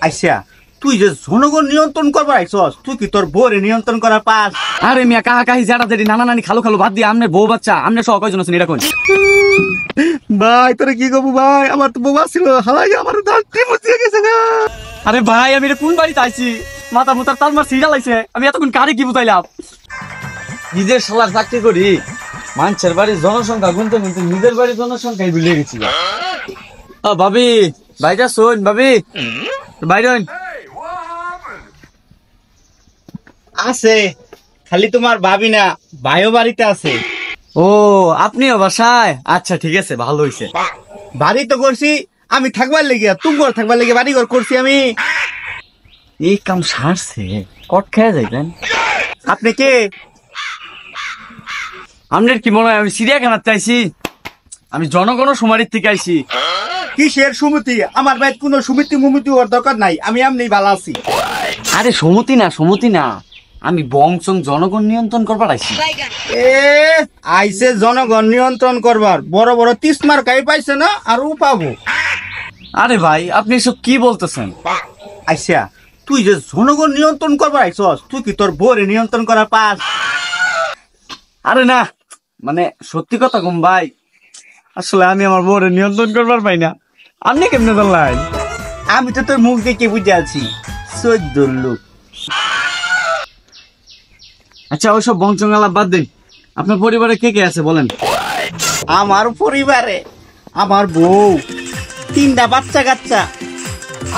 আচ্ছা তুই যে জনগণ নিয়ন্ত্রণ করবার আইছস, তুই কি তোর বউরে নিয়ন্ত্রণ করার পাস? আরে মিয়া কাহা কাহি জাটা জেডি নানা নানি খালো খালো ভাত দিয়ে আমনে বউ বাচ্চা আমনে সহ কয়জন আছেন এটা কোন? ভাই তোরে কি কব ভাই, আমার তো বউ ছিল হালাই আমার দাঁত মুচিয়ে গেছে না। আরে ভাই আমি এটা কোন বাড়িতে আইছি? মাথা মুতার তালমার সিরিয়াল আইছে, আমি এতক্ষণ কারে কি বুঝাইলাম? নিজের শালার চাকরি করি, মানুষের বাড়ির জনসংখ্যা গুনতে গুনতে নিজের বাড়ির জনসংখ্যাই ভুলে গেছি। ভাবি ভাইটা শোন, ভাবি বাইরন আছে, খালি তোমার ভাবি না ভাইও বাড়িতে আছে। ও আপনিও বাসায়? আচ্ছা ঠিক আছে, ভালো হইছে। বাড়ি তো করছি আমি থাকবার লেগে, তুমি ঘর থাকবার লেগে বাড়ি ঘর করছি আমি। এই কাম সারছে, কট খেয়ে যাইবেন। আপনি কে? আপনার কি মনে হয় আমি চিড়িয়াখানা চাইছি? আমি জনগণ সমারির থেকে আইছি। কিসের সুমতি? আমার ভাই কোনো সুমিতি মুমিতি ওর দরকার নাই, আমি এমনি ভালো আছি। আরে সমতি না, সমতি না, আমি বংশং জনগণ নিয়ন্ত্রণ করবার আইছি। এ আইসে জনগণ নিয়ন্ত্রণ করবার, বড় বড় 30 মার্কাই পাইছে না, আরো পাবো। আরে ভাই আপনি এসব কি বলতেছেন? আচ্ছা তুই যে জনগণ নিয়ন্ত্রণ করবার আইছস, তুই কি তোর বউরে নিয়ন্ত্রণ করার পাস? আরে না, মানে সত্যি কথা কম ভাই, আসলে আমি আমার বউরে নিয়ন্ত্রণ করবার পাই না। আপনি কেমনে জানলেন? আমি তো তোর মুখ দেখে বুঝে আছি, 14 লোক। আচ্ছা ওইসব বংশঙ্গালা বাদ দিন, আপনার পরিবারে কে কে আছে বলেন? আমার পরিবারে আমার বউ, 3টা বাচ্চা কাচ্চা,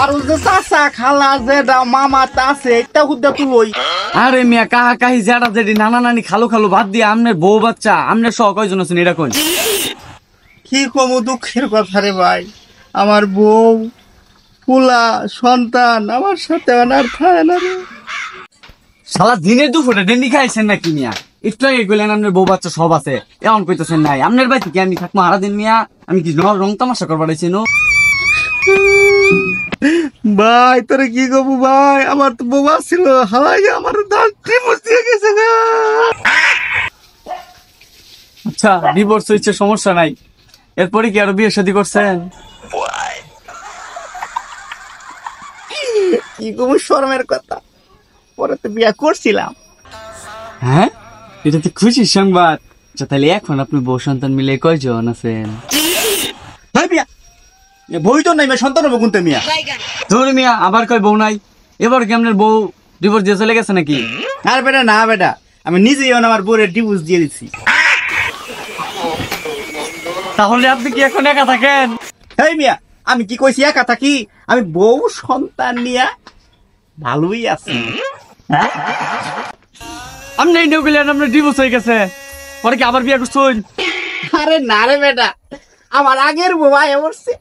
আর ওই যে চাচা খালা জেঠা মামা আছে, এটা হুদ্দা তুই। আরে মিয়া কাহা কাহি জাটা জেডি নানা নানি খালো খালো ভাত দিয়ে আমনের বউ বাচ্চা আমনের সহ কয়জন আছেন এটা কোন? কি কম দুঃখের কথা রে ভাই, আমার বউ ফুলা সন্তান আমার সাথে আর থাকে না রে। শালা দিনের দুপুরে ডেন্ডি খাইছেন নাকি মিয়া? একটু আগে গেলেন আপনার বউ বাচ্চা সব আছে, এমন কইতেছেন নাই। আপনার বাড়িতে কি আমি থাকবো সারাদিন মিয়া? আমি কি রং তামাশা করবার আইছি? ভাই তোরে কি কব ভাই, আমার তো বউ ছিল হালাই আমার দাঁত মুচিয়ে গেছে না। আচ্ছা ডিভোর্স হয়েছে, সমস্যা নাই, এরপরে কি আরো বিয়ে শাদী করছেন? কি কব শরমের কথা, পরে তো বিয়া করছিলাম। হ্যাঁ এটা তো খুশির সংবাদ। আচ্ছা তাহলে এখন আপনি বউ সন্তান মিলে কয়জন আছেন? ভাই বিয়া বই তো নাই, সন্তান হবো কোনটা মিয়া? ধরে মিয়া আবার কয় বউ নাই, এবার কি আপনার বউ ডিভোর্স দিয়ে চলে গেছে নাকি? আর বেটা না বেটা, আমি নিজেই আমার বউয়ের ডিভোর্স দিয়ে দিচ্ছি। তাহলে আপনি কি এখন একা থাকেন? এই মিয়া আমি কি কইছি একা থাকি? আমি বউ সন্তান নিয়ে ভালোই আছি। আপনি এই নিউ গেলেন আপনার ডিভোর্স হয়ে গেছে, পরে কি আবার বিয়ে করছেন? আরে না রে বেটা, আমার আগের বউ আয়া বলছে।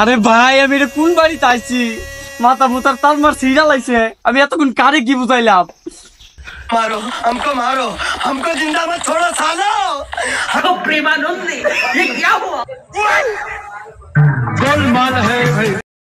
আরে ভাই আমি এটা কোন বাড়িতে আইছি? মাথা মুতার তালমার সিরিয়াল আইছে, আমি এতক্ষণ কারে কি বুঝাইলাম? मारो हमको जिंदा मत छोड़ो सालो। प्रेमानंद ये क्या हुआ? गोलमाल है भाई।